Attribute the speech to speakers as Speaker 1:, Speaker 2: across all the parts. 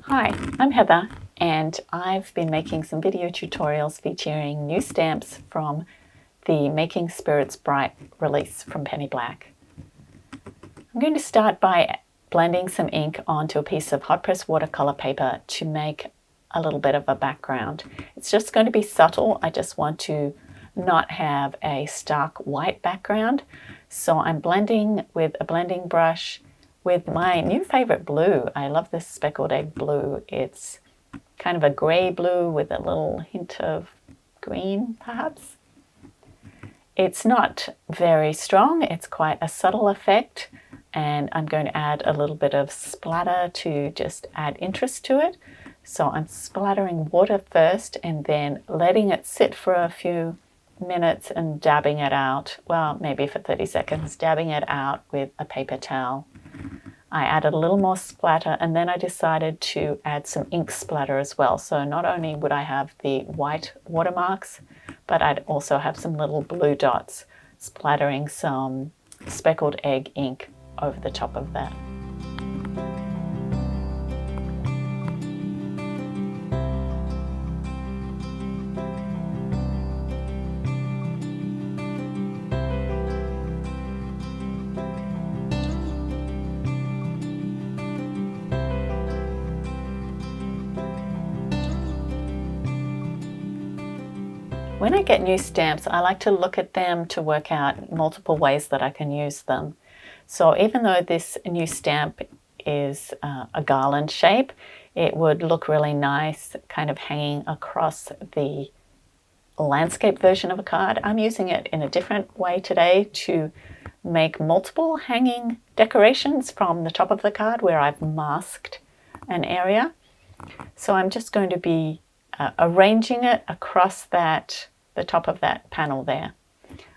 Speaker 1: Hi, I'm Heather, and I've been making some video tutorials featuring new stamps from the Making Spirits Bright release from Penny Black. I'm going to start by blending some ink onto a piece of hot press watercolor paper to make a little bit of a background. It's just going to be subtle. I just want to not have a stark white background. So I'm blending with a blending brush with my new favorite blue. I love this speckled egg blue. It's kind of a gray blue with a little hint of green, perhaps. It's not very strong. It's quite a subtle effect, and I'm going to add a little bit of splatter to just add interest to it. So I'm splattering water first and then letting it sit for a few minutes and dabbing it out, well, maybe for 30 seconds, dabbing it out with a paper towel. I added a little more splatter, and then I decided to add some ink splatter as well. So not only would I have the white watermarks, but I'd also have some little blue dots splattering some speckled egg ink over the top of that. When I get new stamps, I like to look at them to work out multiple ways that I can use them. So even though this new stamp is a garland shape, it would look really nice kind of hanging across the landscape version of a card. I'm using it in a different way today to make multiple hanging decorations from the top of the card where I've masked an area. So I'm just going to be arranging it across the top of that panel there.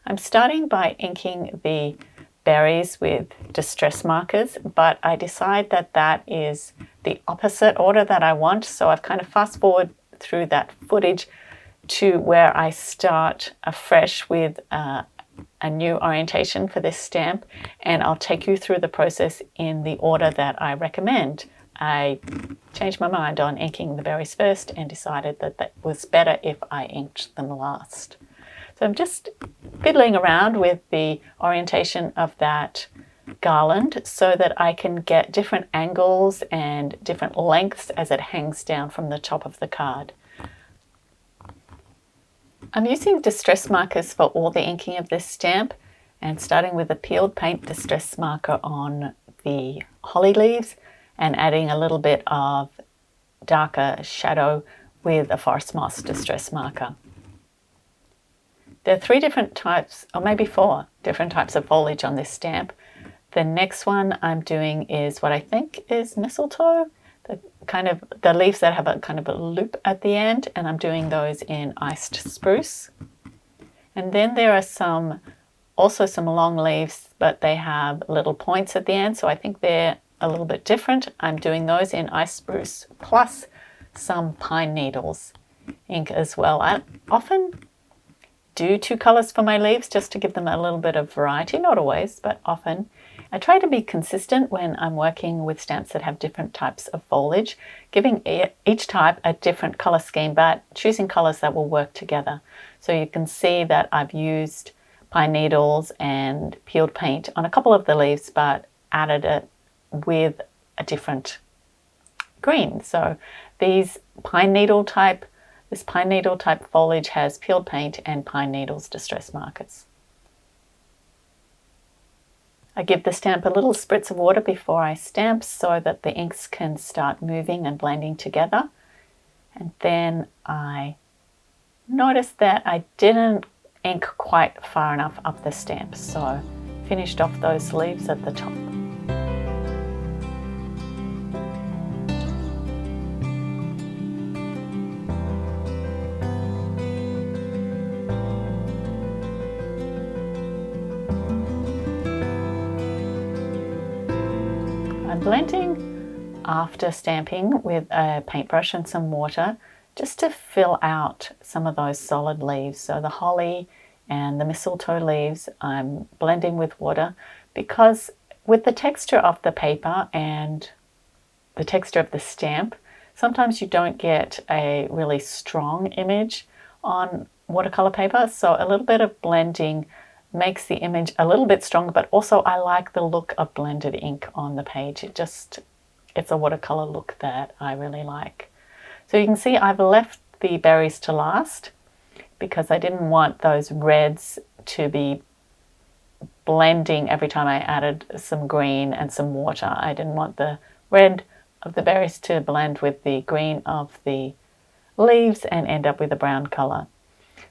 Speaker 1: I'm starting by inking the berries with distress markers, but I decide that that is the opposite order that I want. So I've kind of fast forward through that footage to where I start afresh with a new orientation for this stamp, and I'll take you through the process in the order that I recommend. I changed my mind on inking the berries first and decided that that was better if I inked them last. So I'm just fiddling around with the orientation of that garland so that I can get different angles and different lengths as it hangs down from the top of the card. I'm using distress markers for all the inking of this stamp, and starting with a peeled paint distress marker on the holly leaves and adding a little bit of darker shadow with a forest moss distress marker. There are 3 different types, or maybe 4 different types of foliage on this stamp. The next one I'm doing is what I think is mistletoe, the leaves that have a kind of a loop at the end, and I'm doing those in iced spruce. And then there are also some long leaves, but they have little points at the end, so I think they're a little bit different. I'm doing those in ice spruce plus some pine needles ink as well. I often do 2 colors for my leaves just to give them a little bit of variety, not always, but often. I try to be consistent when I'm working with stamps that have different types of foliage, giving each type a different color scheme, but choosing colors that will work together. So you can see that I've used pine needles and peeled paint on a couple of the leaves, but added it with a different green. So this pine needle type foliage has peeled paint and pine needles distress markers. I give the stamp a little spritz of water before I stamp so that the inks can start moving and blending together. And then I noticed that I didn't ink quite far enough up the stamp, so finished off those leaves at the top. blending after stamping with a paintbrush and some water just to fill out some of those solid leaves. So the holly and the mistletoe leaves I'm blending with water, because with the texture of the paper and the texture of the stamp, sometimes you don't get a really strong image on watercolor paper. So a little bit of blending makes the image a little bit stronger, but also I like the look of blended ink on the page. It's a watercolor look that I really like. So you can see I've left the berries to last because I didn't want those reds to be blending every time I added some green and some water. I didn't want the red of the berries to blend with the green of the leaves and end up with a brown color.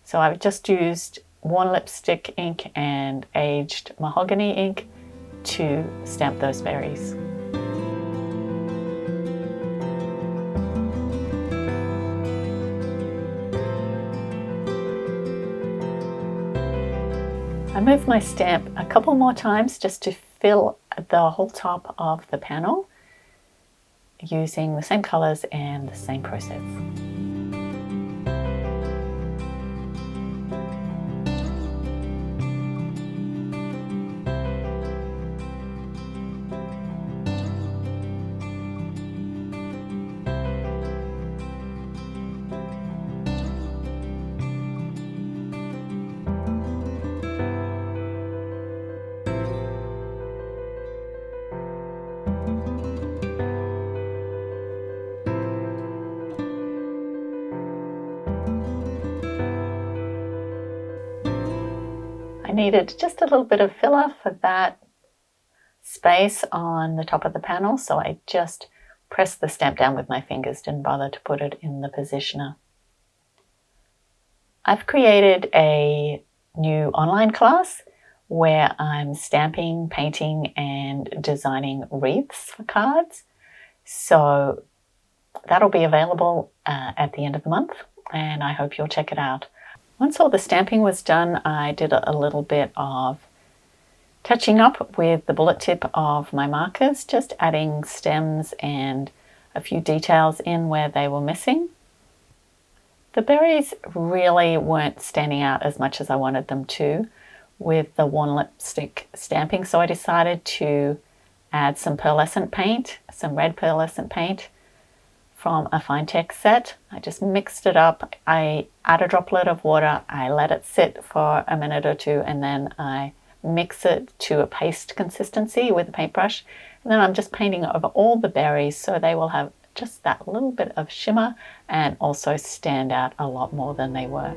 Speaker 1: So I've just used worn lipstick ink and aged mahogany ink to stamp those berries. I moved my stamp a couple more times just to fill the whole top of the panel using the same colors and the same process. I needed just a little bit of filler for that space on the top of the panel, so I just pressed the stamp down with my fingers, didn't bother to put it in the positioner. I've created a new online class where I'm stamping, painting, and designing wreaths for cards. So that'll be available at the end of the month, and I hope you'll check it out. Once all the stamping was done, I did a little bit of touching up with the bullet tip of my markers, just adding stems and a few details in where they were missing. The berries really weren't standing out as much as I wanted them to with the worn lipstick stamping, so I decided to add some pearlescent paint, some red pearlescent paint from a Finetec set. I just mixed it up. I add a droplet of water, I let it sit for a minute or two, and then I mix it to a paste consistency with a paintbrush. And then I'm just painting over all the berries so they will have just that little bit of shimmer and also stand out a lot more than they were.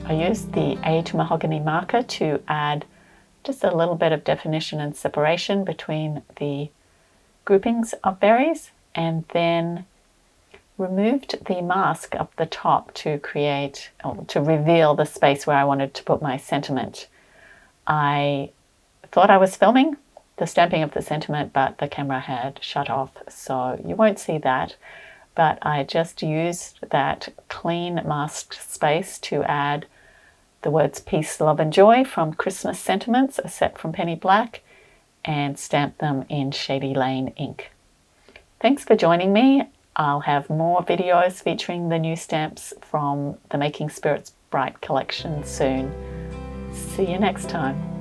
Speaker 1: I used the aged mahogany marker to add just a little bit of definition and separation between the groupings of berries, and then removed the mask up the top to create, or to reveal the space where I wanted to put my sentiment. I thought I was filming the stamping of the sentiment, but the camera had shut off, so you won't see that. But I just used that clean masked space to add the words peace, love and joy from Christmas Sentiments, a set from Penny Black, and stamp them in Shady Lane ink. Thanks for joining me. I'll have more videos featuring the new stamps from the Making Spirits Bright collection soon. See you next time.